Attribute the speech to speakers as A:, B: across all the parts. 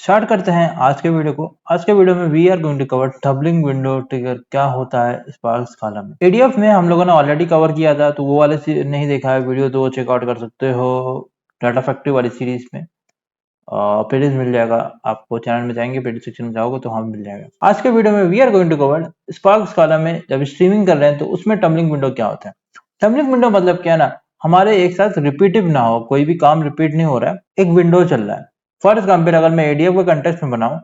A: Start करते हैं आज के वीडियो को। आज के वीडियो में we are going to cover tumbling window trigger क्या होता है स्पार्क स्काला में। एडीएफ में हम लोगों ने ऑलरेडी कवर किया था, तो वो वाले नहीं देखा है वीडियो तो चेकआउट कर सकते हो डाटा फैक्ट्री वाली सीरीज में। प्लेलिस्ट मिल जाएगा आपको, चैनल में जाएंगे प्लेलिस्ट सेक्शन में जाओगे तो हम मिल जाएगा। आज के वीडियो में we are going to cover Spark Scala में जब स्ट्रीमिंग कर रहे हैं तो उसमें टम्बलिंग विंडो क्या होता है। टम्बलिंग विंडो मतलब क्या ना, हमारे एक साथ रिपीटिव ना हो, कोई भी काम रिपीट नहीं हो रहा है, एक विंडो चल रहा है। फॉर एग्जाम्पल अगर मैं एडीएफ के कंटेक्स्ट में बनाऊं,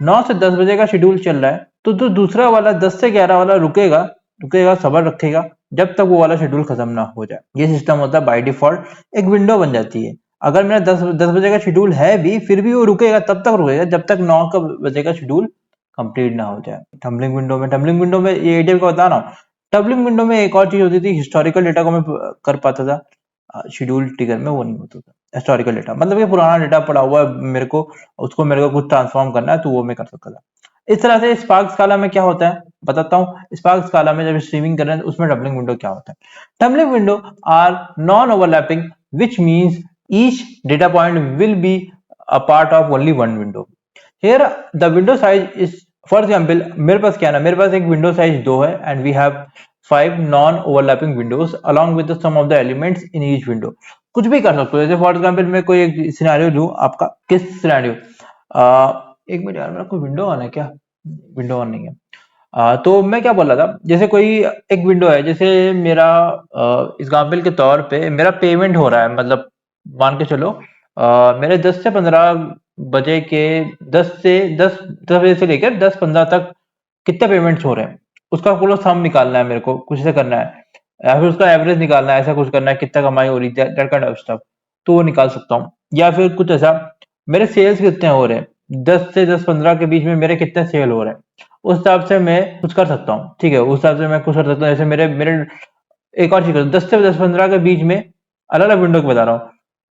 A: 9 से 10 बजे का शेड्यूल चल रहा है, तो दूसरा वाला 10 से 11 वाला रुकेगा रुकेगा सबर रखेगा जब तक वो वाला शेड्यूल खत्म ना हो जाए। ये सिस्टम होता है बाय डिफॉल्ट। एक विंडो बन जाती है। अगर मेरा 10 बजे का शेड्यूल है भी, फिर भी वो रुकेगा तब तक रुकेगा जब तक 9 बजे का शेड्यूल कंप्लीट ना हो जाए। टम्बलिंग विंडो में ये एडीएफ का बता रहा हूँ। टम्बलिंग विंडो में एक और चीज होती थी, हिस्टोरिकल डेटा को मैं कर पाता था, शेड्यूल ट्रिगर में वो नहीं होता था। हिस्टोरिकल डेटा मतलब कि पुराना डेटा पड़ा हुआ है मेरे को, उसको मेरे को कुछ ट्रांसफॉर्म करना है तो वो मैं कर सकता था। इस तरह से स्पार्क स्काला में क्या होता है बताता हूँ। स्पार्क स्काला में जब स्ट्रीमिंग कर रहे हैं उसमें डबलिंग विंडो क्या होता है। Tumbling window are non overlapping, which means each data point will be a part of only one window. Here the window size is, for example मेरे पास क्या है ना, मेरे पास एक विंडो साइज 2 है and we have 5 non overlapping windows along with the sum of the elements in each window. कुछ भी कर सकते हो, जैसे फॉर एग्जाम्पल मैं कोई एक सिनेरियो लूं आपका। किस सिनेरियो, एक मिनट यार, मेरा कोई विंडो ऑन है क्या? विंडो ऑन नहीं है। तो मैं क्या बोल रहा था, जैसे कोई एक विंडो है, जैसे मेरा एग्जाम्पल के तौर पे मेरा पेमेंट हो रहा है, मतलब मान के चलो मेरे 10 से 15 बजे के 10 बजे से लेकर 10-15 तक कितने पेमेंट्स हो रहे हैं, उसका पूरा सम निकालना है मेरे को, कुछ ऐसा करना है, या फिर उसका एवरेज निकालना है, ऐसा कुछ करना है, कितना कमाई हो रही है, दैट काइंड ऑफ स्टफ, तो वो निकाल सकता हूँ। या फिर कुछ ऐसा, मेरे सेल्स कितने हो रहे हैं, 10 से 10-15 के बीच में मेरे कितने सेल हो रहे हैं, उस हिसाब से मैं कुछ कर सकता हूँ। ठीक है, उस हिसाब से मैं कुछ कर सकता हूँ। जैसे मेरे मेरे एक और चीज, 10 से 10-15 के बीच में अलग अलग विंडो को बता रहा हूँ,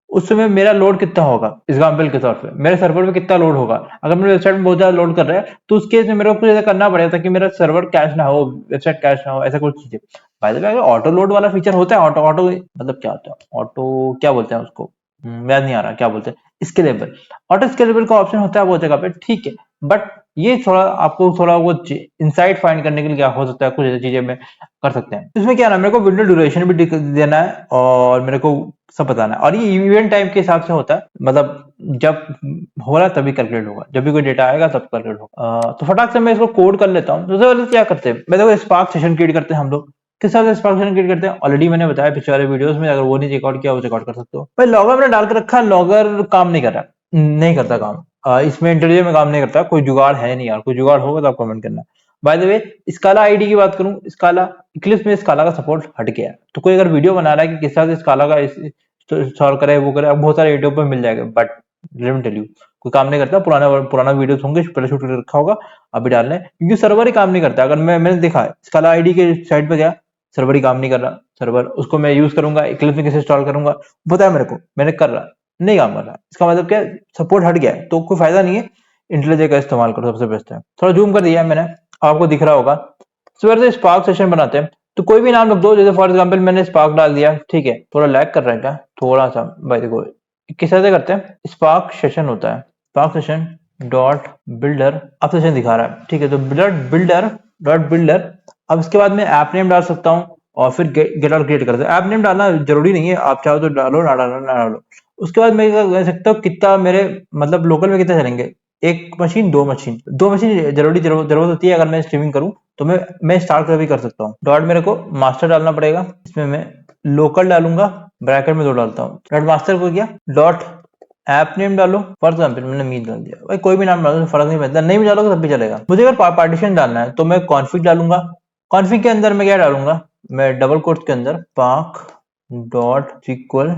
A: उस समय मेरा लोड कितना होगा, एग्जाम्पल के तौर पे मेरे सर्वर पे कितना लोड होगा। अगर मेरे वेबसाइट में बहुत ज्यादा लोड कर रहा है तो उस केस में मेरे को कुछ ऐसा करना पड़ेगा ताकि मेरा सर्वर कैश ना हो, वेबसाइट कैश ना हो, ऐसा कुछ चीजें। बाय द वे, अगर ऑटो लोड वाला फीचर होता है, ऑटो ऑटो मतलब क्या होता है, ऑटो क्या बोलते हैं उसको, याद नहीं आ रहा क्या बोलते हैं, स्केलेबल। ऑटो स्केलेबल का ऑप्शन होता है वो जगह पे, ठीक है। बट ये थोड़ा आपको थोड़ा वो इंसाइट फाइंड करने के लिए क्या हो सकता है, कुछ ऐसी चीजें में कर सकते हैं। इसमें क्या ना, मेरे को विंडो ड्यूरेशन भी देना है और मेरे को सब बताना है, और ये इवेंट टाइम के हिसाब से होता है, मतलब जब हो रहा है तभी कैलकुलेट होगा, जब भी कोई डेटा आएगा तब कैलकुलेट होगा। तो फटाक से मैं इसको कोड कर लेता हूँ। सबसे पहले क्या करते हैं, मैं देखो स्पार्क सेशन क्रिएट करते हैं हम लोग। किस हिसाब से स्पार्क सेशन क्रिएट करते हैं ऑलरेडी मैंने बताया पिछले वाले वीडियोस में, अगर वो नहीं चेकआउट किया वो चेकआउट कर सकते हो। भाई लॉगर मैंने डाल के रखा है, लॉगर काम नहीं कर रहा, नहीं करता काम। इसमें इंटरव्यू में काम नहीं करता, कोई जुगाड़ है नहीं यार, कोई जुगाड़ होगा तो आप कमेंट करना। बाय द वे, स्काला आईडी की बात करूं, स्काला इक्लिप्स में स्काला का सपोर्ट हट गया है, तो कोई अगर वीडियो बना रहा है कि किस तरह से स्काला का सॉल्व करे, वो करे, बहुत सारे यूट्यूब पर मिल जाएगा, but let me tell you, कोई काम नहीं करता। पुराना पुराना वीडियोस होंगे पहले शूट करके रखा होगा, अभी डालने, क्योंकि सर्वर ही काम नहीं करता। अगर मैंने देखा है स्काला आईडी के साइट पे गया, सर्वर ही काम नहीं कर रहा। सर्वर उसको मैं यूज करूंगा, इक्लिप्स में कैसे इंस्टॉल करूंगा पता है मेरे को, मैंने कर रहा, नहीं काम कर रहा। इसका मतलब क्या, सपोर्ट हट गया है, तो कोई फायदा नहीं है। इंटेलिजेंस का इस्तेमाल करो, सबसे बेस्ट है। थोड़ा जूम कर दिया है मैंने, आपको दिख रहा होगा। सो से स्पार्क सेशन बनाते हैं, तो कोई भी नाम रख दो, जैसे फॉर एग्जांपल मैंने स्पार्क डाल दिया, ठीक है। थोड़ा लैग कर रहा है क्या, थोड़ा सा भाई, देखो किस तरह से करते हैं। स्पार्क सेशन होता है, स्पार्क सेशन डॉट बिल्डर, अब सेशन दिखा रहा है, ठीक है। तो बिल्डर अब इसके बाद में ऐप नेम डाल सकता हूँ और फिर गेट आउट क्रिएट कर सकता हूँ। ऐप नेम डालना जरूरी नहीं है, आप चाहो तो डालो, ना डालो ना डालो। उसके बाद मैं क्या कह सकता हूँ, कितना मेरे मतलब लोकल में कितना चलेंगे, एक मशीन, दो मशीन जरूरत होती है। अगर मैं स्ट्रीमिंग करूं तो मैं स्टार्ट कर भी कर सकता हूँ। डॉट मेरे को मास्टर डालना पड़ेगा, इसमें मैं लोकल डालूंगा, ब्रैकेट में 2 डालता हूँ। डॉट मास्टर को गया, डॉट ऐप नेम डालो, फॉर एग्जाम्पल मैंने मीट डाल दिया, भाई कोई भी नाम डालो, फर्क नहीं पड़ता, नहीं भी डालोगे तब भी चलेगा। मुझे अगर पार्टीशन डालना है तो मैं कॉन्फिग डालूंगा। कॉन्फिग के अंदर मैं क्या डालूंगा, मैं डबल कोट्स के अंदर park dot equal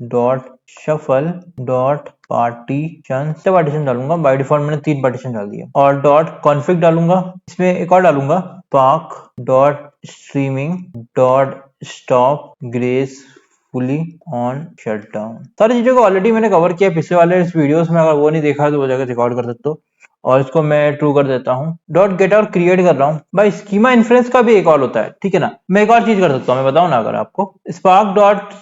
A: dot shuffle dot partition से पार्टीशन डालूंगा। बाय डिफॉल्ट मैंने 3 पार्टीशन डाल दिया, और डॉट कॉन्फिग डालूंगा। इसमें एक और डालूंगा, park dot streaming dot stop grace fully on shut down. सारी चीजों को ऑलरेडी मैंने कवर किया पिछले वाले इस वीडियोस में, अगर वो नहीं देखा तो वो जगह रिकॉर्ड कर सकते हो। और इसको मैं ट्रू कर देता हूँ, डॉट गेट और क्रिएट कर रहा हूँ। भाई स्कीमा इन्फ्रेंस का भी एक और होता है, ठीक है ना। मैं एक और चीज कर सकता हूँ, मैं बताऊँ ना अगर आपको, spark dot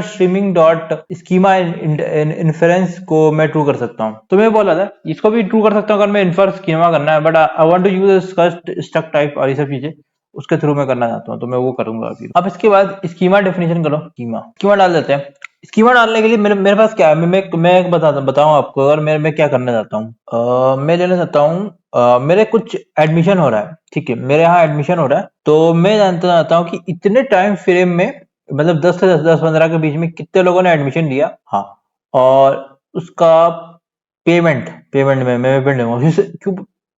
A: streaming dot schema inference को मैं ट्रू कर सकता हूँ। तो मैं बोला था इसको भी ट्रू कर सकता हूँ अगर मैं इन्फर स्कीमा करना है, but I want to use struct type और ये सब चीजें उसके थ्रू मैं करना चाहता हूँ, तो मैं वो करूंगा अभी। अब इसके बाद स्कीमा डेफिनेशन करो, स्कीमा डाल देते हैं। स्कीमा डालने के लिए मेरे पास क्या है, मैं बताऊं आपको, अगर मैं क्या करना चाहता हूँ। मैं लेना चाहता हूँ, मेरे कुछ एडमिशन हो रहा है, ठीक है, मेरे यहाँ एडमिशन हो रहा है, तो मैं जानना चाहता हूँ कि इतने टाइम फ्रेम में, मतलब 10 से 10-15 के बीच में कितने लोगों ने एडमिशन लिया। हाँ, और उसका पेमेंट पेमेंट में मैं पेमेंट लूंगा, क्यों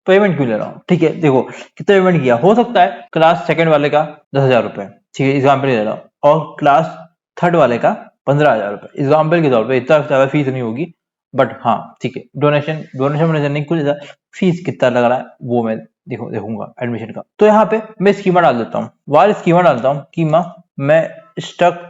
A: पेमेंट क्यों ले रहा हूँ, ठीक है। देखो कितना पेमेंट किया, हो सकता है क्लास सेकंड वाले का 10,000 रुपए, ठीक है, एग्जाम्पल ले रहा हूँ, और क्लास थर्ड वाले का 15,000 रुपए, एग्जाम्पल के तौर पे। इतना ज्यादा फीस नहीं होगी, बट हाँ ठीक है, डोनेशन डोनेशन नहीं, कुछ फीस कितना लग रहा है वो मैं देखूंगा एडमिशन का। तो यहाँ पे मैं स्कीमा डाल देता हूँ, वार स्कीमा डालता हूँ, कीमा मैं स्टक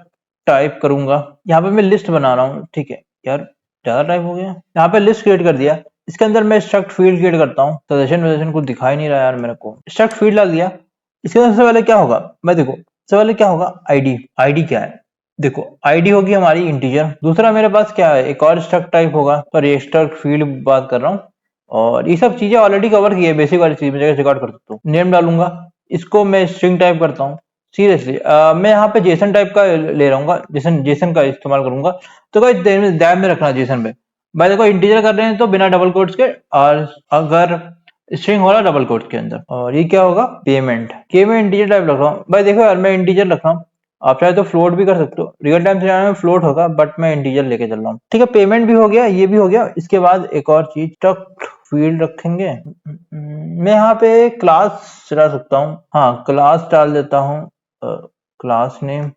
A: टाइप करूंगा। यहाँ पे मैं लिस्ट बना रहा हूँ, ठीक है यार, ज्यादा टाइप हो गया। यहाँ पे लिस्ट क्रिएट कर दिया, इसके अंदर मैं स्ट्रक्ट फील्ड क्रिएट करता हूँ। सजेशन कुछ दिखाई नहीं रहा यार मेरे को, स्ट्रक्ट फील्ड डाल दिया। इसके अंदर सबसे पहले क्या होगा, मैं देखो सबसे पहले क्या होगा, आईडी। आईडी क्या है, देखो आईडी होगी हमारी इंटीजर। दूसरा मेरे पास क्या है, एक और स्ट्रक्ट टाइप होगा, पर ये स्ट्रक्ट फील्ड बात कर रहा हूँ, और ये सब चीजें ऑलरेडी कवर की है, बेसिक वाली चीज में रिकॉर्ड कर सकता हूँ। नेम डालूंगा, इसको मैं स्ट्रिंग टाइप करता हूँ। सीरियसली मैं यहाँ पे जेसन टाइप का ले रहा हूँ, जेसन जेसन का इस्तेमाल करूंगा। तो कोई ध्यान में रखना जेसन में, भाई देखो इंटीजर कर रहे हैं तो बिना डबल कोट्स के, और अगर स्ट्रिंग हो रहा डबल कोट्स के अंदर। और ये क्या होगा, पेमेंट के मैं इंटीजर टाइप रख रहा हूँ। भाई देखो यार मैं इंटीजर रख रहा हूँ, आप चाहे तो फ्लोट भी कर सकते हो, रियल टाइम सिनेरियो में फ्लोट होगा, बट मैं इंटीजर लेके चल रहा हूँ, ठीक है। पेमेंट भी हो गया, ये भी हो गया। इसके बाद एक और चीज, स्ट्रक्ट फील्ड रखेंगे। मैं यहाँ पे क्लास चला सकता हूँ, हाँ क्लास डाल देता हूँ, क्लास नेम।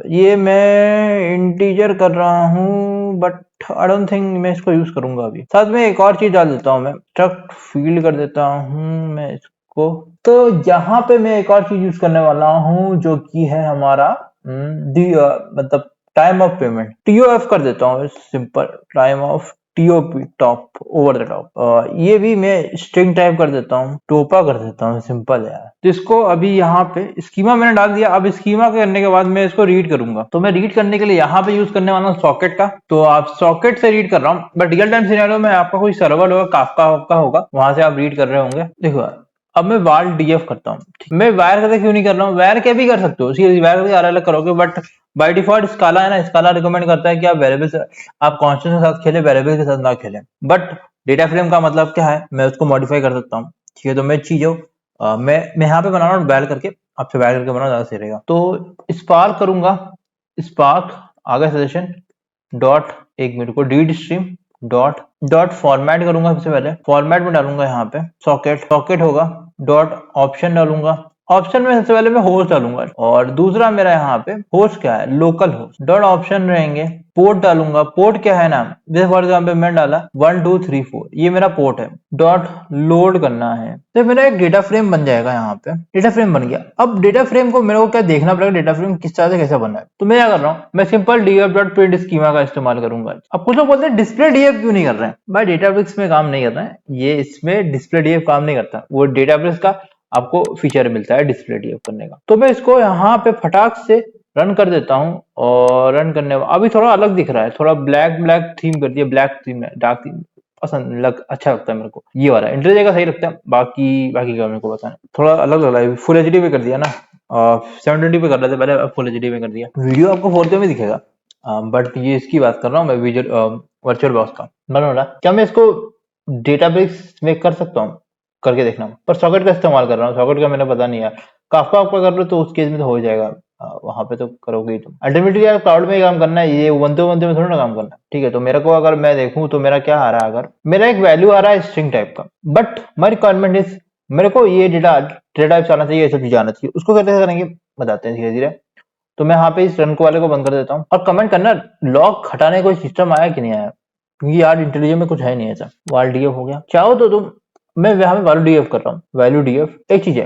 A: ये मैं इंटीजर कर रहा हूँ, बट आई डोंट थिंक मैं इसको यूज करूंगा अभी। साथ में एक और चीज डाल देता हूँ, मैं स्ट्रक्ट फील्ड कर देता हूँ मैं इसको। तो यहाँ पे मैं एक और चीज यूज करने वाला हूँ, जो कि है हमारा मतलब टाइम ऑफ पेमेंट, टीओएफ कर देता हूँ, simple time of TOP, top over the top. ये भी मैं स्ट्रिंग टाइप कर देता हूँ, टोपा कर देता हूँ, सिंपल है यार। तो इसको अभी यहाँ पे स्कीमा मैंने डाल दिया। अब स्कीमा करने के बाद मैं इसको रीड करूंगा, तो मैं रीड करने के लिए यहाँ पे यूज करने वाला हूँ सॉकेट का। तो आप सॉकेट से रीड कर रहा हूँ, बट रियल टाइम सिनेरियो में आपका कोई सर्वर होगा, काफका का होगा, वहां से आप रीड कर रहे होंगे। देखो अब मैं वाल डीएफ करता हूँ, मैं वायर करके क्यों नहीं कर रहा हूँ, वायर के भी कर सकते हो, वायर करके अलग अलग करोगे, बट बाय डिफॉल्ट स्काला है ना, स्काला रिकमेंड करता है कि आप वेरिएबल, आप कांस्टेंट के साथ खेलें, वेरिएबल के साथ ना खेलें। बट डेटा फ्रेम का मतलब क्या है, मैं उसको मॉडिफाई कर सकता हूँ, ठीक है। तो मैं चीजों मैं यहाँ पे बना रहा हूँ बैल करके, आपसे बैल करके बनाना ज्यादा सही रहेगा। तो स्पार्क करूंगा, स्पार्क आगे सजेशन डॉट, एक मिनट को read stream dot dot format करूंगा। सबसे पहले फॉर्मेट में डालूंगा यहाँ पे सॉकेट, सॉकेट होगा, डॉट ऑप्शन डालूंगा। ऑप्शन में सबसे पहले मैं होस्ट डालूंगा, और दूसरा मेरा यहाँ पे होस्ट क्या है, लोकल होस्ट। डॉट ऑप्शन रहेंगे, पोर्ट डालूंगा। पोर्ट क्या है ना, जैसे फॉर एग्जाम्पल मैं डाला 1234, ये मेरा पोर्ट है। डॉट लोड करना है, तो मेरा एक डेटा फ्रेम बन जाएगा। यहाँ पे डेटा फ्रेम बन गया। अब डेटा फ्रेम को मेरे को क्या देखना पड़ेगा, डेटा फ्रेम किस तरह से कैसे बना है। तो मैं क्या कर रहा हूँ, मैं simple df dot print schema का इस्तेमाल करूंगा। अब कुछ लोग बोलते हैं डिस्प्ले डीएफ क्यों नहीं कर रहे हैं, भाई डेटाब्रिक्स में काम नहीं कर रहा है ये, इसमें डिस्प्ले डीएफ काम नहीं करता, वो डेटाब्रिक्स का आपको फीचर मिलता है डिस्प्ले डीएफ करने का। तो मैं इसको यहाँ पे फटाक से रन कर देता हूँ, और रन करने अभी थोड़ा अलग दिख रहा है, थोड़ा ब्लैक ब्लैक थीम कर दिया, ब्लैक थीम है, डार्क थीम पसंद अच्छा लगता है मेरे को, ये वाला इंटरजे का सही लगता है। बाकी का मेरे को पता नहीं, थोड़ा अलग लग रहा है। फुल एचडी पे कर दिया ना, 720 पे कर रहे थे पहले, अब फुल एचडी पे कर दिया। वीडियो आपको 4K में दिखेगा, बट ये इसकी बात कर रहा हूँ मैं, वर्चुअल बॉक्स का बना रहा। क्या मैं इसको डेटाबेस में कर सकता हूँ, करके देखना, पर सॉकेट का इस्तेमाल कर रहा हूँ, सॉकेट का मैंने पता नहीं यार। काफका आपका कर लो तो उस केस में तो हो जाएगा, वहां पे तो करोगे ही तुम। अल्टीमेटली यार क्लाउड में ही काम करना है, ये वनते वनते में थोड़ा ना काम करना है, ठीक है। तो मेरे को अगर मैं देखूं तो मेरा क्या आ रहा है, अगर मेरा एक वैल्यू आ रहा है स्ट्रिंग टाइप का, बट माई रिक्वायरमेंट इज मेरे को ये डेटा टाइप आना चाहिए, ये सब चीज आना चाहिए। उसको कैसे करेंगे बताते हैं धीरे धीरे। तो मैं यहाँ पे इस रन को वाले को बंद कर देता हूँ, और कमेंट करना लॉग हटाने कोई सिस्टम आया कि नहीं आया, क्योंकि यार इंटेलिजेंट में कुछ है नहीं ऐसा। वाल डीएफ हो गया, चाहो तो तुम, मैं यहाँ पे वैल्यू डीएफ कर रहा हूँ, वैल्यू डीएफ। एक चीज है,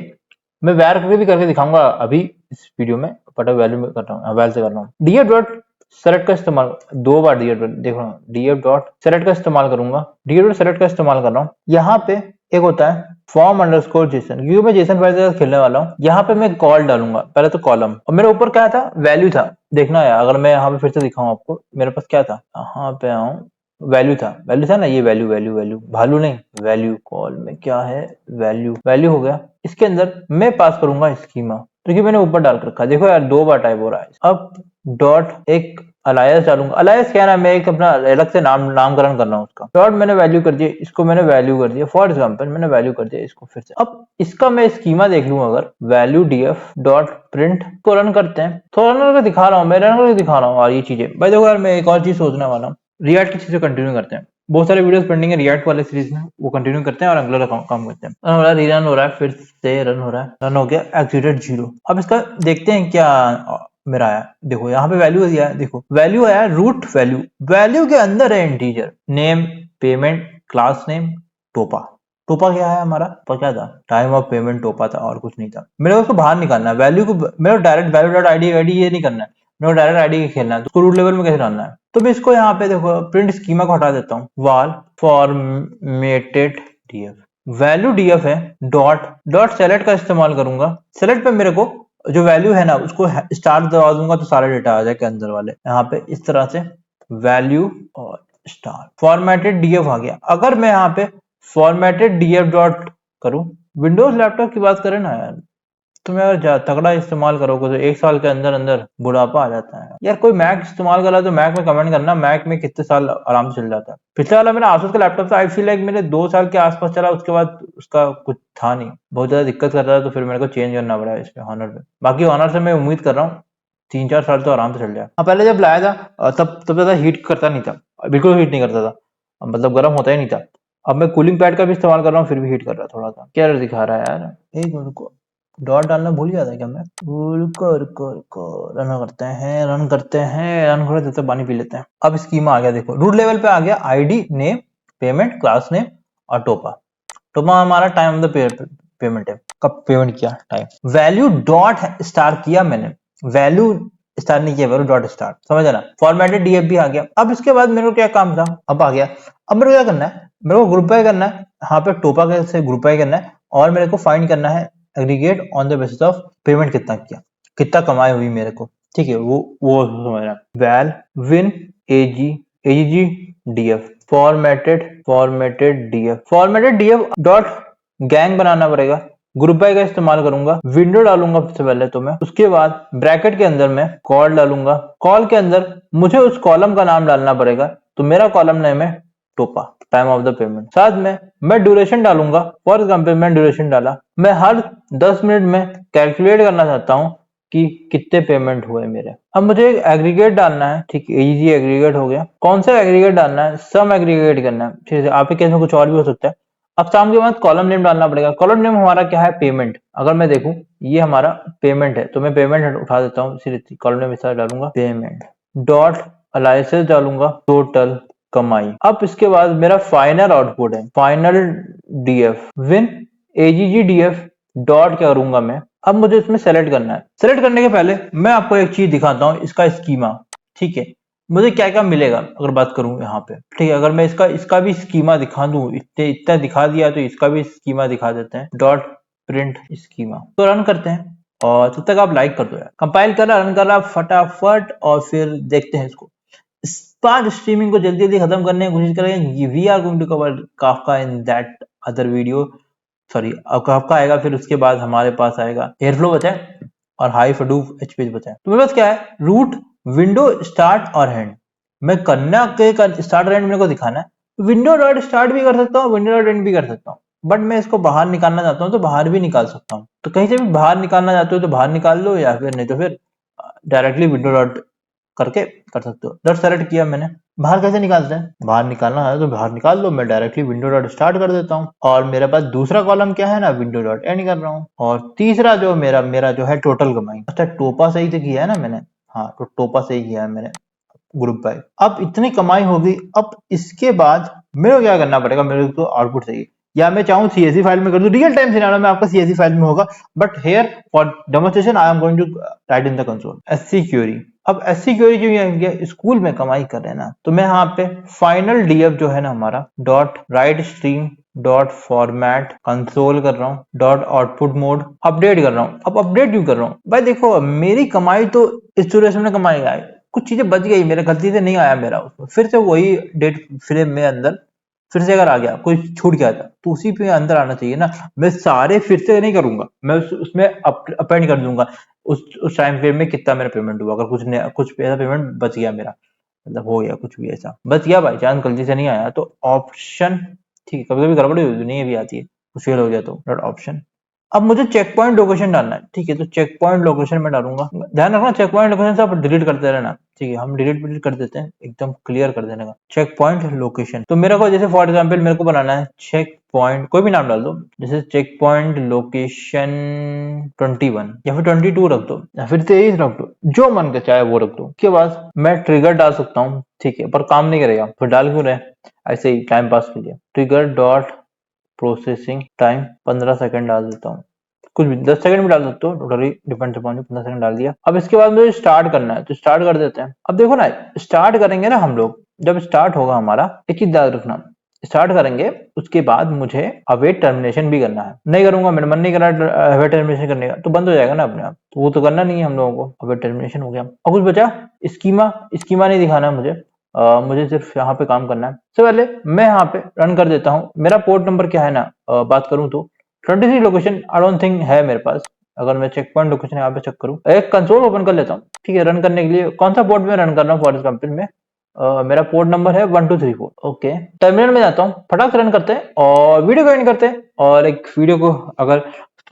A: मैं वैर करके भी करके दिखाऊंगा अभी इस वीडियो में, बट वैल्यू में कर रहा हूँ, वैल से कर रहा हूँ। डीएफ डॉट सेलेक्ट का इस्तेमाल 2 बार डीएफ देखो, डीएफ डॉट सेलेक्ट का इस्तेमाल करूंगा, डीएफ डॉट सेलेक्ट का इस्तेमाल कर रहा हूँ। यहाँ पे एक होता है फॉर्म अंडरस्कोर जेसन, क्योंकि मैं जेसन फाइल के साथ खेलने वाला हूँ। यहाँ पे मैं कॉल डालूंगा, पहले तो कॉलम, और मेरे ऊपर क्या था, वैल्यू था। देखना है, अगर मैं यहाँ पे फिर से दिखाऊं आपको, मेरे पास क्या था, यहाँ पे आऊं, वैल्यू था ना, ये वैल्यू वैल्यू वैल्यू भालू नहीं, वैल्यू। कॉल में क्या है, वैल्यू, वैल्यू हो गया। इसके अंदर मैं पास करूंगा स्कीमा, क्योंकि मैंने ऊपर डाल रखा है। देखो यार 2 बार टाइप हो रहा है। अब डॉट एक अलायस डालूंगा, अलायस क्या नाम है, एक अपना अलग से नामकरण करना है उसका। डॉट मैंने वैल्यू कर दिया, इसको मैंने वैल्यू कर दिया, फॉर एग्जांपल मैंने वैल्यू कर दिया इसको फिर से। अब इसका मैं स्कीमा देख लूं, अगर वैल्यू डीएफ डॉट प्रिंट को रन करते हैं, तो रन करके दिखा रहा हूँ, मैं रन करके दिखा रहा हूँ। और ये चीजें भाई देखो यार, मैं एक और चीज सोचने वाला हूँ, रिएक्ट की चीजें कंटिन्यू करते हैं। बहुत सारे वीडियोस पेंडिंग है रिएक्ट वाले सीरीज में, वो कंटिन्यू करते हैं और अगला काम करते हैं। रन हो रहा है, रीरन हो रहा है, फिर से रन हो रहा है, रन हो गया, एक्सीडेंट 0। अब इसका देखते हैं क्या मेरा आया। देखो यहाँ पे वैल्यू दिया है, देखो वैल्यू आया रूट वैल्यू, वैल्यू के अंदर है integer, name, payment, class name, टोपा। टोपा क्या है हमारा, टोपा क्या था, टाइम ऑफ पेमेंट टोपा था, और कुछ नहीं था। मेरे को उसको बाहर निकालना है, वैल्यू को मेरे को डायरेक्ट वैल्यू डॉट आईडी ये नहीं करना है, मेरे को डायरेक्ट आईडी खेलना है। तो रूट लेवल में कैसे डालना है, तो मैं इसको यहाँ पे देखो प्रिंट स्कीमा को हटा देता हूँ, वाल फॉर्मेटेड डीएफ, वैल्यू डीएफ है, डॉट डॉट सेलेक्ट का इस्तेमाल करूंगा। सेलेक्ट पे मेरे को जो वैल्यू है ना, उसको स्टार दबा दूंगा तो सारे डेटा आ जाएगा अंदर वाले। यहाँ पे इस तरह से वैल्यू और स्टार, फॉर्मेटेड डीएफ आ गया। अगर मैं यहाँ पे फॉर्मेटेड डीएफ डॉट करूं, विंडोज लैपटॉप की बात करें ना यार, तुम यार तगड़ा इस्तेमाल करोगे तो 1 साल के अंदर अंदर बुढ़ापा आ जाता है यार। कोई मैक इस्तेमाल कर रहा है तो मैक में कमेंट करना, मैक में कितने साल आराम से चल जाता है। पिछले वाला मेरा आसूस का लैपटॉप था, आई फील लाइक मेरे 2 साल के आसपास चला, उसके बाद उसका कुछ था नहीं, बहुत ज्यादा दिक्कत कर रहा था, तो फिर मेरे को चेंज करना पड़ा इस पे हॉनर पे। बाकी हॉनर से मैं उम्मीद कर रहा हूँ 3-4 साल तो आराम से चल जाए। हाँ पहले जब लाया था तब ज्यादा हीट करता नहीं था, बिल्कुल हीट नहीं करता था, मतलब गर्म होता ही नहीं था। अब मैं कूलिंग पैड का भी इस्तेमाल कर रहा हूँ, फिर भी हीट कर रहा है थोड़ा सा। क्या एरर दिखा रहा है यार, एक मिनट को, डॉट डालना भूल गया था क्या मैं, भूल कर रन करते हैं, रन कर देते, पानी पी लेते हैं। अब स्कीमा आ गया, देखो रूट लेवल पे आ गया, ID, name, payment, class name और टोपा। टोपा हमारा टाइम ऑफ द पेमेंट है, कब पेमेंट किया, टाइम। वैल्यू डॉट स्टार किया मैंने, वैल्यू स्टार नहीं किया, वैल्यू डॉट स्टार, समझ ना। फॉर्मेटेड डीएफ भी आ गया। अब इसके बाद मेरे को क्या काम था, अब आ गया। अब मेरे को क्या करना है, मेरे को ग्रुप बाय करना है, यहाँ पे टोपा कैसे ग्रुप बाय करना है, और मेरे को फाइंड करना है aggregate on the basis of payment कितना किया, कितना कमाई हुई मेरे को, ठीक है, वो समझना। Well win AGG DF formatted DF dot gang बनाना पड़ेगा, ग्रुप बाय का इस्तेमाल करूंगा, विंडो डालूंगा सबसे पहले तो मैं, उसके बाद ब्रैकेट के अंदर मैं कॉल डालूंगा, कॉल के अंदर मुझे उस कॉलम का नाम डालना पड़ेगा, तो मेरा कॉलम नेम है टोपा, टाइम ऑफ द पेमेंट। साथ में मैं ड्यूरेशन डालूंगा, फॉर एग्जाम्पल मैं ड्यूरेशन डाला, मैं हर 10 मिनट में कैलकुलेट करना चाहता हूँ कि कितने पेमेंट हुए मेरे। अब मुझे एक एग्रीगेट डालना है, ठीक है, एजीजी एग्रीगेट हो गया। कौन सा एग्रीगेट डालना है, सम एग्रीगेट करना है, ठीक है, आपके केस में कुछ और भी हो सकता है। अब शाम के बाद कॉलम नेम डालना पड़ेगा, कॉलम नेम हमारा क्या है, पेमेंट। अगर मैं देखूं ये हमारा पेमेंट है, तो मैं पेमेंट उठा देता हूँ, सिर्फ कॉलम नेम इस तरह डालूंगा, पेमेंट डॉट अलाइसेस डालूंगा, टोटल कमाई। अब इसके बाद मेरा फाइनल आउटपुट है, final DF win AGG DF dot क्या करूंगा मैं। अब मुझे इसमें सेलेक्ट करना है, सेलेक्ट करने के पहले मैं आपको एक चीज दिखाता हूँ, इसका स्कीमा, ठीक है, मुझे क्या क्या मिलेगा अगर बात करूं यहाँ पे, ठीक है। अगर मैं इसका भी स्कीमा दिखा दूं, इतना दिखा दिया तो इसका भी स्कीमा दिखा देते हैं, डॉट प्रिंट स्कीमा। तो रन करते हैं, और तब तक आप लाइक कर दो यार, कंपाइल कर रहा, रन कर रहा फटाफट, और फिर देखते हैं इसको। स्पार्क स्ट्रीमिंग को जल्दी जल्दी खत्म करने की कोशिश करेंगे। We are going to cover Kafka in that other video, sorry अब काफका आएगा, फिर उसके बाद हमारे पास आएगा एयरफ्लो बचा है, और हाई फडूफ एचपीएस बचा है। तो मेरे पास क्या है, रूट, विंडो, स्टार्ट और हैंड। मैं करना के स्टार्ट और हैंड मेरे को दिखाना है, विंडो डॉट स्टार्ट भी कर सकता हूँ, विंडो डॉट एंड भी कर सकता हूँ, बट मैं इसको बाहर निकालना चाहता हूँ तो बाहर भी निकाल सकता हूँ। तो कहीं से भी बाहर निकालना चाहते हो तो बाहर निकाल लो, या फिर नहीं तो फिर डायरेक्टली विंडो डॉट करके कर सकते हो। डॉट सेलेक्ट किया मैंने, बाहर कैसे निकालते हैं, बाहर निकालना है तो बाहर निकाल लो, मैं डायरेक्टली विंडो डॉट स्टार्ट कर देता हूँ, और मेरे पास दूसरा कॉलम क्या है ना, विंडो डॉट एंड कर रहा हूँ, और तीसरा जो मेरा जो है टोटल कमाई। अच्छा टोपा सही से किया है ना मैंने, हाँ तो टोपा सही किया है मैंने, ग्रुप बाय। अब इतनी कमाई होगी, अब इसके बाद मेरे को क्या करना पड़ेगा, मेरे को आउटपुट चाहिए। या मैं चाहूँ CSV फाइल में कर दूं, रियल टाइम सिनेरियो में आपका CSV फाइल में होगा, but here for demonstration I am going to write in the console SC query. अब SC क्वेरी जो ये स्कूल में कमाई कर रहे हैं ना, तो मैं यहाँ पे फाइनल DF जो है ना हमारा dot right stream dot format console कर रहा हूँ, डॉट आउटपुट मोड अपडेट कर रहा हूँ। अब अपडेट क्यों कर रहा हूँ भाई, देखो मेरी कमाई तो इस ड्यूरेशन में कमाई है, कुछ चीजें बच गई, मेरे गलती से नहीं आया मेरा उसमें, फिर से वही डेट फ्रेम में अंदर फिर से अगर आ गया, कोई छूट गया था तो उसी पे अंदर आना चाहिए ना। मैं सारे फिर से नहीं करूंगा, मैं उसमें अपेंड कर दूंगा उस टाइम फ्रेम में कितना मेरा पेमेंट हुआ, अगर कुछ ऐसा पेमेंट बच गया मेरा, मतलब हो गया कुछ भी ऐसा बच गया बाई चांस गलती से नहीं आया तो ऑप्शन, ठीक है कभी कभी गड़बड़ी होती नहीं भी आती है, कुछ फेल हो गया तो डॉट ऑप्शन। अब मुझे चेक पॉइंट लोकेशन डालना है, ठीक है तो चेक पॉइंट लोकेशन में डालूंगा, ध्यान रखना चेक पॉइंट लोकेशन से आप डिलीट करते रहना, ठीक है हम डिलीट कर देते हैं, एकदम क्लियर कर देने का चेक पॉइंट लोकेशन। तो मेरे को जैसे फॉर एग्जांपल मेरे को बनाना है चेक पॉइंट, कोई भी नाम डाल दो, जैसे चेक पॉइंट लोकेशन 21 या फिर 22 रख दो या फिर 23 रख दो, जो मन के चाहे वो रख दो। उसके बाद मैं ट्रिगर डाल सकता हूँ, ठीक है पर काम नहीं करेगा, फिर डाल क्यों रहे, ऐसे ही टाइम पास के लिए। Trigger dot processing time 15 second डाल देता हूँ, कुछ भी 10 सेकंड भी डाल सकते हो, totally depends upon you, 15 second डाल दिया। अब इसके बाद मुझे स्टार्ट करना है तो स्टार्ट कर देते हैं। अब देखो ना स्टार्ट करेंगे ना हम लोग, जब स्टार्ट होगा हमारा, एक चीज याद रखना, स्टार्ट करेंगे उसके बाद मुझे अवेट टर्मिनेशन भी करना है, नहीं करूंगा मेरा मन नहीं कर रहा अवेट टर्मिनेशन करने का तो बंद हो जाएगा ना अपने आप, तो वो तो करना नहीं है हम लोगों को। अवेट टर्मिनेशन हो गया, और कुछ बचा स्कीमा, स्कीमा नहीं दिखाना है मुझे, मुझे सिर्फ यहाँ पे काम करना है। सबसे पहले मैं यहाँ पे रन कर देता हूँ, मेरा पोर्ट नंबर क्या है ना, बात करूँ तो 23 लोकेशन आई डोंट थिंक है मेरे पास, अगर मैं चेक पॉइंट लोकेशन यहाँ पे चेक करूँ, एक कंसोल ओपन कर लेता हूँ, ठीक है रन करने के लिए कौन सा पोर्ट में रन कर रहा हूँ फॉर एग्जाम्पल में, मेरा पोर्ट नंबर है 1234। ओके टर्मिनल में जाता हूँ, फटाक से रन करते हैं और वीडियो को एंड करते हैं। और एक वीडियो को अगर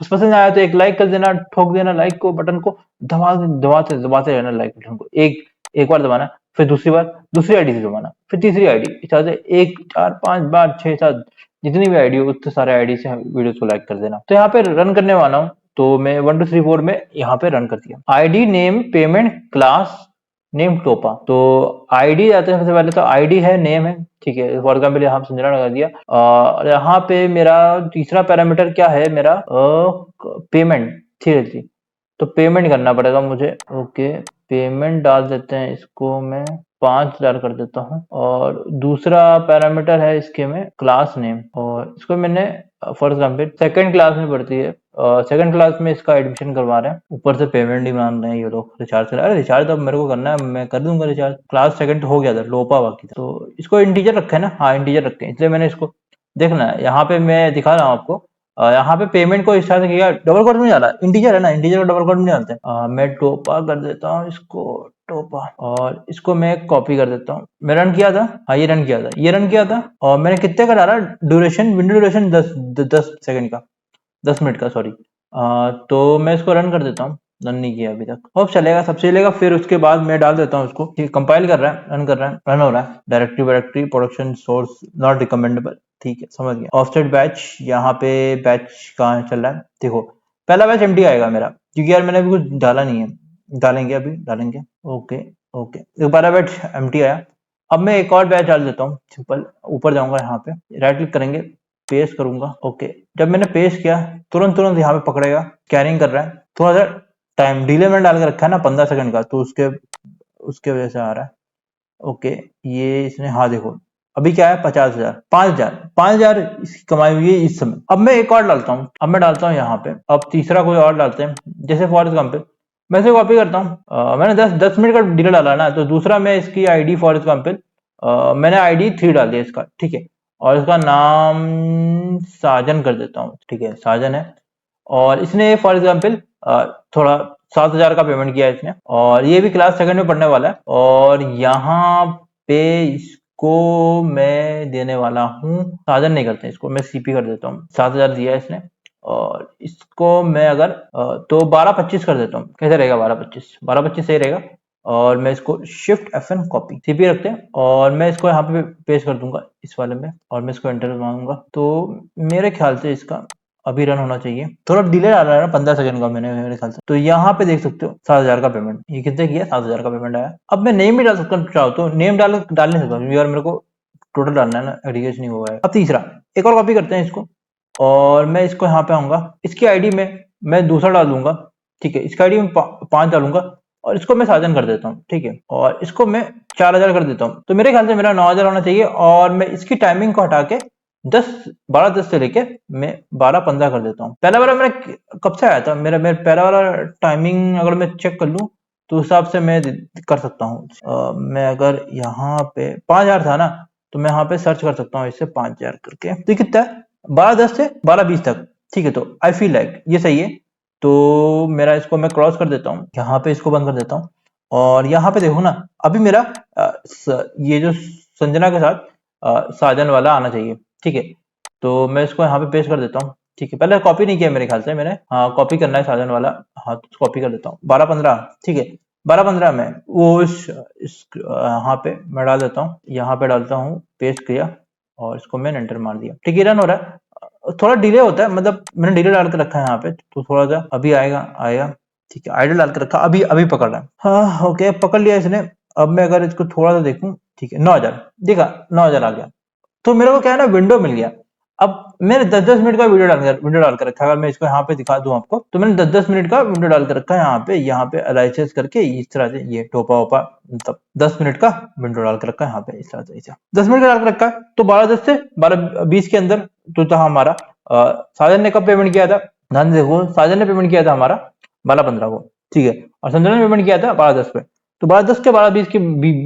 A: पसंद आया तो एक लाइक कर देना, ठोक देना लाइक को बटन को, दबाते दबाते रहना लाइक बटन को, एक बार दबाना, फिर दूसरी बार दूसरी आईडी से दबाना, फिर तीसरी आईडी, इस तरह से 1 4 5 बार 6 7 जितनी भी आईडी हो उतने सारे आईडी से वीडियो को लाइक कर देना। तो यहाँ पे रन करने वाला हूँ, तो मैं 1 2 3 4 में यहाँ पे रन कर दिया। ID name payment class name टोपा, तो आईडी जाते हैं सबसे पहले, तो आईडी है नेम है, ठीक है फॉर एग्जाम्पल यहाँ संजना लगा दिया। और यहाँ पे मेरा तीसरा पैरामीटर क्या है मेरा, पेमेंट, ठीक है जी, तो पेमेंट करना पड़ेगा मुझे। ओके पेमेंट डाल देते हैं, इसको मैं 5000 कर देता हूँ। और दूसरा पैरामीटर है इसके में क्लास नेम, और इसको मैंने फॉर एग्जाम्पल सेकंड क्लास में पढ़ती है, सेकंड क्लास में इसका एडमिशन करवा रहे हैं, ऊपर से पेमेंट ही मान रहे हैं ये लोग, रिचार्ज कर, अरे रिचार्ज तो अब मेरे को करना है, मैं कर दूंगा रिचार्ज, क्लास सेकंड तो हो गया था, लोपा बाकी था, तो इसको इंटीजर रखे है ना, हाँ इंटीजर रखे हैं, इसलिए मैंने इसको देखना है, यहाँ पे मैं दिखा रहा हूँ आपको, यहाँ पे पेमेंट को इस तरह से किया, डबल कोट में डाला, इंटीजर है ना, इंटीजर को डबल कोट में डालते हैं। मैं टोपा कर देता हूँ इसको, टोपा, और इसको मैं कॉपी कर देता हूँ। मैं रन किया था, हाँ ये रन किया था, ये रन किया था, और मैंने कितने का डाला ड्यूरेशन, विंडो ड्यूरेशन 10 सेकंड का, 10 मिनट का सॉरी। तो मैं इसको रन कर देता हूँ, रन नहीं किया अभी तक, होप चलेगा सब चलेगा। फिर उसके बाद मैं डाल देता हूँ उसको, ठीक कंपाइल कर रहा है, रन कर रहा है, रन हो रहा है, directory production source not recommendable, ठीक है समझ गया। ऑफसेट बैच, यहाँ पे बैच कहाँ चल रहा है देखो, पहला बैच एम्प्टी आएगा मेरा, क्योंकि यार मैंने अभी कुछ डाला नहीं है, डालेंगे अभी डालेंगे। ओके ओके दोबारा बैच एम्प्टी आया, अब मैं एक और बैच डाल देता हूँ सिंपल, ऊपर जाऊंगा यहाँ पे राइट क्लिक करेंगे, पेस्ट करूंगा। ओके जब मैंने पेस्ट किया तुरंत तुरंत यहाँ पे पकड़ेगा, स्कैनिंग कर रहा है, थोड़ा सा टाइम डिले में डाल के रखा है ना 15 सेकंड का, तो उसके उसके वजह से आ रहा है। ओके ये इसने, हाँ देखो अभी क्या है 50,000, 5,000 इसकी कमाई हुई है इस समय। अब मैं एक और डालता हूँ, अब मैं डालता हूँ यहाँ पे, अब तीसरा कोई और डालते हैं, जैसे फॉर एग्जाम्पल मैं इसे कॉपी करता हूँ, मैंने 10 मिनट का डिले डाला ना, तो दूसरा मैं इसकी आईडी फॉर एग्जाम्पल मैंने आईडी 3 डाल दिया इसका, ठीक है, और इसका नाम साजन कर देता हूँ, ठीक है साजन है। और इसने फॉर एग्जाम्पल थोड़ा 7,000 का पेमेंट किया इसने, और ये भी क्लास सेकंड में पढ़ने वाला है, और यहाँ पे इसको मैं देने वाला हूँ, साजन नहीं करते इसको मैं सीपी कर देता हूँ, 7,000 दिया इसने, और इसको मैं अगर तो 12-25 कर देता हूँ, कैसे रहेगा 12-25 सही रहेगा। और मैं इसको शिफ्ट FN कॉपी सीपी रखते हैं, और मैं इसको यहाँ पे पेस्ट कर दूंगा इस वाले में, और मैं इसको एंटर मांगूंगा, तो मेरे ख्याल से इसका अभी रन होना चाहिए, थोड़ा डिले आ रहा है ना 15 सेकंड का मैंने मेरे ख्याल से। तो यहाँ पे देख सकते हो 7,000 का पेमेंट, ये कितने किया 7,000 का पेमेंट आया। अब मैं नेम भी डाल सकता हूँ, चाहो तो नेम डाल नहीं सकता क्योंकि यार मेरे को टोटल डालना है ना, एग्रीगेशन नहीं हुआ है। अब तीसरा एक और कॉपी करते हैं इसको, और मैं इसको यहाँ पे आऊंगा, इसकी आईडी में मैं दूसरा डाल दूंगा, ठीक है। इसकी आईडी में 5 डालूंगा और इसको मैं साजन कर देता हूँ, ठीक है। और इसको मैं 4000 कर देता हूँ, तो मेरे ख्याल से मेरा 9000 होना चाहिए। और मैं इसकी टाइमिंग को हटा के 12:10 से लेके मैं 12:15 कर देता हूँ। पहला वाला मेरा कब से आया था, मेरा मेरा पहला वाला टाइमिंग अगर मैं चेक कर लूँ तो उस हिसाब से मैं कर सकता हूँ। मैं अगर यहाँ पे 5000 था ना, तो मैं यहाँ पे सर्च कर सकता हूँ इससे 5000 करके। तो ये कितना है, 12:10 से 12:20 तक, ठीक है। तो आई फील लाइक ये सही है। तो मेरा इसको मैं क्रॉस कर देता हूँ, यहाँ पे इसको बंद कर देता हूँ। और यहाँ पे देखो ना, अभी मेरा ये जो संजना के साथ साजन वाला आना चाहिए, ठीक है। तो मैं इसको यहाँ पे पेस्ट कर देता हूँ, ठीक है। पहले कॉपी नहीं किया मेरे ख्याल से मैंने, हाँ कॉपी करना है साजन वाला, हाँ तो कॉपी कर देता हूँ। 12:15, ठीक है। 12:15 में वो इस यहाँ पे मैं डाल देता हूँ, यहाँ पे डालता हूँ, पेस्ट किया और इसको मैंने एंटर मार दिया, ठीक है। रन हो रहा है, थोड़ा डिले होता है, मतलब मैंने डिले डाल के रखा है यहाँ पे, तो थोड़ा सा अभी आएगा, आया, ठीक है। आइडल डाल के रखा, अभी अभी पकड़ रहा है, हाँ ओके पकड़ लिया इसने। अब मैं अगर इसको थोड़ा सा देखूं, ठीक है, 9000 देखा, 9000 आ गया। तो मेरे को क्या है ना, विंडो मिल गया। अब मैंने 10-10 मिनट का वीडियो डाल के रखा है। अगर मैं इसको यहाँ पे दिखा दूं आपको, तो मैंने 10-10 मिनट का वीडियो डाल के रखा है यहाँ पे एनालिसिस करके इस तरह से, ये टोपा ओपा, मतलब 10 मिनट का वीडियो डाल के रखा है यहाँ पे इस तरह से, ऐसा 10 मिनट का डाल के रखा है। तो 12:10 से 12:20 के अंदर तो था हमारा, साजन ने कब पेमेंट किया था, ध्यान से देखो, साजन ने पेमेंट किया था हमारा 12:15 को, ठीक है। और संजना ने पेमेंट किया था 12:10 पे। तो 12:10 के 12:20 की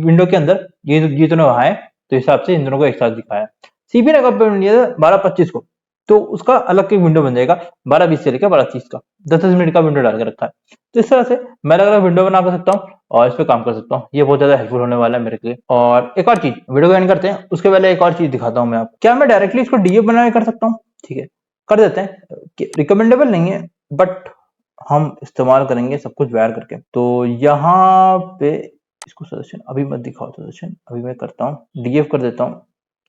A: विंडो के अंदर ये दोनों वहां है, तो इस हिसाब से इन दोनों को एक साथ दिखाया। सीबी ने कब पेमेंट किया था, 12:25 को, तो उसका अलग की विंडो बन जाएगा 12:20 से लेकर 12:30 का, 10-10 मिनट का विंडो डाल के रखा है। तो इस तरह से मैं अलग अलग विंडो बना कर सकता हूँ और इस पे काम कर सकता हूँ। ये बहुत ज्यादा हेल्पफुल होने वाला है मेरे लिए। और एक और चीज, वीडियो को एंड करते हैं, उसके पहले एक और चीज दिखाता हूँ मैं आपको। क्या मैं डायरेक्टली इसको डीएफ बना के कर सकता हूँ, ठीक है, कर देते हैं। रिकमेंडेबल नहीं है, बट हम इस्तेमाल करेंगे सब कुछ वायर करके। तो यहाँ पे इसको सजेशन अभी मत दिखाओ, सजेशन अभी मैं करता हूँ, डीएफ कर देता हूँ।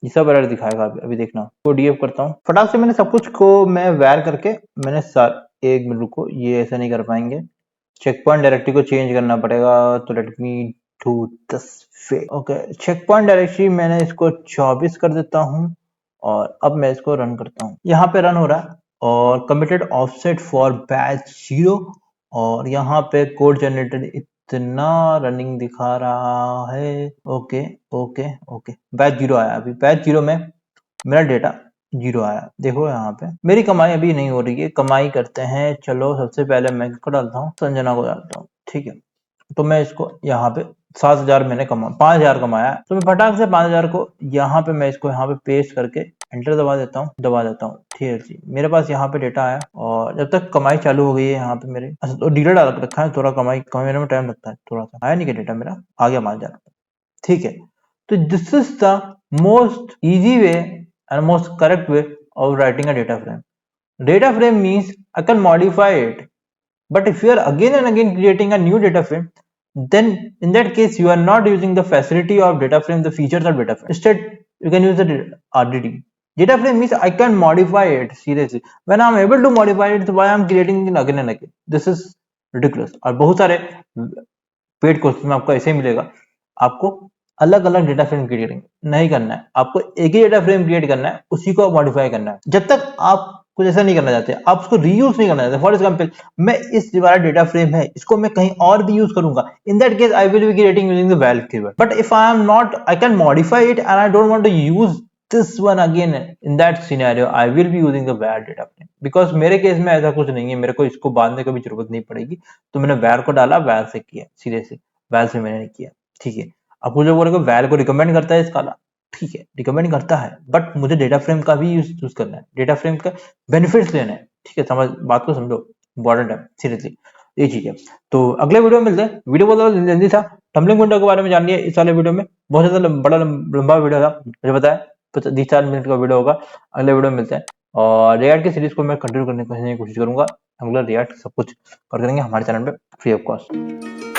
A: ये सब एरर दिखाएगा, अभी देखना। तो डीएफ करता हूँ फटाक से, मैंने सब कुछ को मैं वायर करके मैंने एक मिनट रुको, ये ऐसा नहीं कर पाएंगे, चेक पॉइंट डायरेक्टरी को चेंज करना पड़ेगा। तो let me do this way, okay. Checkpoint directory मैंने इसको 24 कर देता हूँ और अब मैं इसको रन करता हूँ। यहाँ पे रन हो रहा है और कमिटेड ऑफसेट फॉर बैच 0, और यहाँ पे कोड जनरेटेड इतना रनिंग दिखा रहा है, ओके ओके ओके। बैच 0 आया, अभी बैच 0 में मेरा डेटा 0 आया, देखो यहाँ पे मेरी कमाई अभी नहीं हो रही है। कमाई करते हैं, चलो सबसे पहले मैं किसको डालता हूँ, संजना को डालता हूँ, ठीक है। तो मैं इसको यहाँ पे 7000 मैंने 5000 कमाया, तो मैं फटाक से 5000 को यहाँ पे मैं इसको यहाँ पे पेस्ट करके एंटर दबा देता हूँ, ठीक है जी। मेरे पास यहाँ पे डेटा आया और जब तक कमाई चालू हो गई है यहाँ पे मेरे, अच्छा तो डीलर डाल रखा है, थोड़ा कमाई कमाने में टाइम लगता है, थोड़ा सा आया नहीं कि डेटा मेरा आ गया 5000, ठीक है। तो this is the most easy way and most correct way of writing a data frame. Data frame means I can modify it. But if you are again and again creating a new data frame, then in that case you are not using the facility of data frame, the features of data frame. Instead, you can use the RDD. Data frame means I can modify it seriously. When I'm able to modify it, so why I'm creating it again and again? This is ridiculous. और बहुत सारे paid course में आपको ऐसे ही मिलेगा। आपको अलग अलग डेटा फ्रेम क्रिएट नहीं करना है, आपको एक ही डेटा फ्रेम क्रिएट करना है, उसी को मॉडिफाई करना है। जब तक आप कुछ ऐसा नहीं करना चाहते, आप उसको रीयूज नहीं करना चाहते, फॉर एग्जाम्पल मैं इस वाला डेटा फ्रेम है, इसको मैं कहीं और भी यूज करूंगा, in that case I will be creating using the val keyword. But if I am not, I can modify it and I don't want to use this one again, in that scenario I will be using the var data frame, because मेरे case में ऐसा कुछ नहीं है, मेरे को इसको बांधने की भी जरूरत नहीं पड़ेगी। तो मैंने var को डाला, var से किया, सीधे से वैल से मैंने नहीं किया, ठीक है। अब मुझे बोले वैल को रिकमेंड करता है स्काला, ठीक है रिकमेंड करता है, बट मुझे डेटा फ्रेम का भी यूज करना है, डेटा फ्रेम का बेनिफिट्स लेना है, ठीक है। समझ बात को, समझो, इंपॉर्टेंट है सीरियसली, ये चीज है। तो अगले वीडियो में मिलते हैं। वीडियो बहुत जल्दी था, टम्बलिंग विंडो के बारे में जान लिया इस वाले वीडियो में, बहुत ज्यादा बड़ा लंबा वीडियो था, मुझे बताया 30-40 मिनट का वीडियो होगा। अगले वीडियो में मिलते हैं और रिएक्ट की सीरीज को मैं कंटिन्यू करने की कोशिश करूंगा। अगला रिएक्ट सब कुछ कर करेंगे हमारे चैनल पे फ्री ऑफ कॉस्ट।